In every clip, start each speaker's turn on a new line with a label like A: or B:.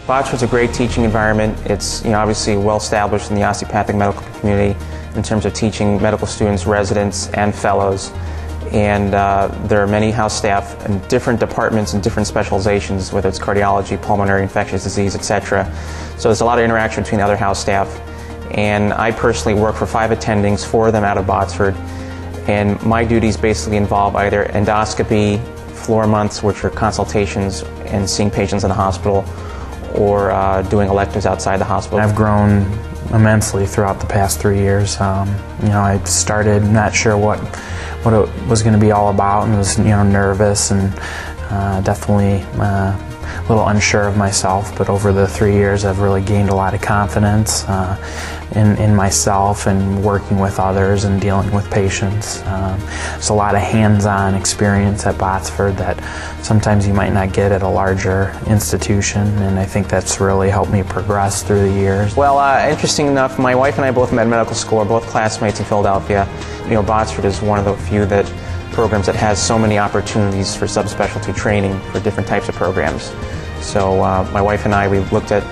A: Botsford's a great teaching environment. It's obviously well established in the osteopathic medical community in terms of teaching medical students, residents, and fellows. And there are many house staff in different departments and different specializations, whether it's cardiology, pulmonary, infectious disease, etc. So there's a lot of interaction between other house staff. And I personally work for 5 attendings, 4 of them out of Botsford. And my duties basically involve either endoscopy, floor months, which are consultations and seeing patients in the hospital, or doing electives outside the hospital.
B: I've grown immensely throughout the past 3 years. I started not sure what it was going to be all about, and was nervous and definitely a little unsure of myself. But over the 3 years, I've really gained a lot of confidence in myself and working with others and dealing with patients. There's a lot of hands-on experience at Botsford that sometimes you might not get at a larger institution, and I think that's really helped me progress through the years.
A: Well, interesting enough, my wife and I both met in medical school. We're both classmates in Philadelphia. Botsford is one of the few programs that has so many opportunities for subspecialty training for different types of programs. So my wife and I, we looked at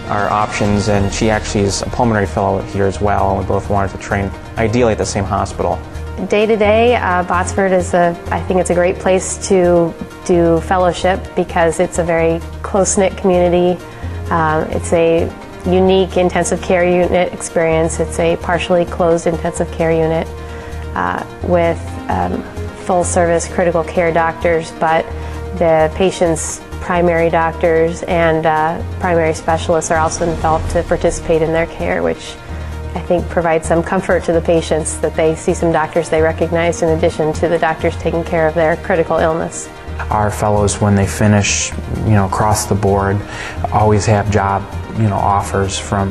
A: our options, and she actually is a pulmonary fellow here as well, and we both wanted to train ideally at the same hospital.
C: Day to day, Botsford is I think it's a great place to do fellowship because it's a very close-knit community. It's a unique intensive care unit experience. It's a partially closed intensive care unit with full-service critical care doctors, but the patient's primary doctors and primary specialists are also involved to participate in their care, which I think provides some comfort to the patients that they see some doctors they recognize in addition to the doctors taking care of their critical illness.
B: Our fellows, when they finish, across the board, always have job, offers from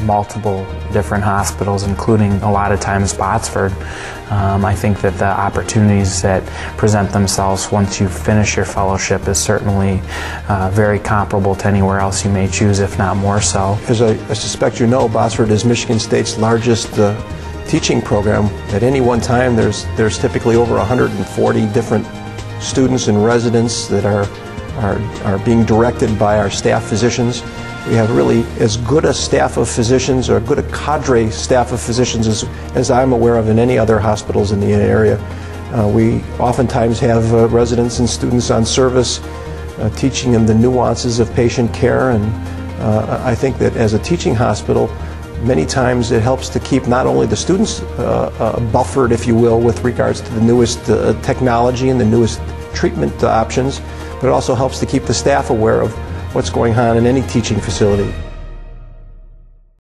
B: multiple different hospitals, including a lot of times Botsford. I think that the opportunities that present themselves once you finish your fellowship is certainly very comparable to anywhere else you may choose, if not more so.
D: As I suspect you know, Botsford is Michigan State's largest teaching program. At any one time, there's typically over 140 different students and residents that are being directed by our staff physicians. We have really as good a staff of physicians, or good a cadre staff of physicians as I'm aware of in any other hospitals in the area. We oftentimes have residents and students on service teaching them the nuances of patient care, and I think that as a teaching hospital, many times it helps to keep not only the students buffered, if you will, with regards to the newest technology and the newest treatment options, but it also helps to keep the staff aware of what's going on in any teaching facility.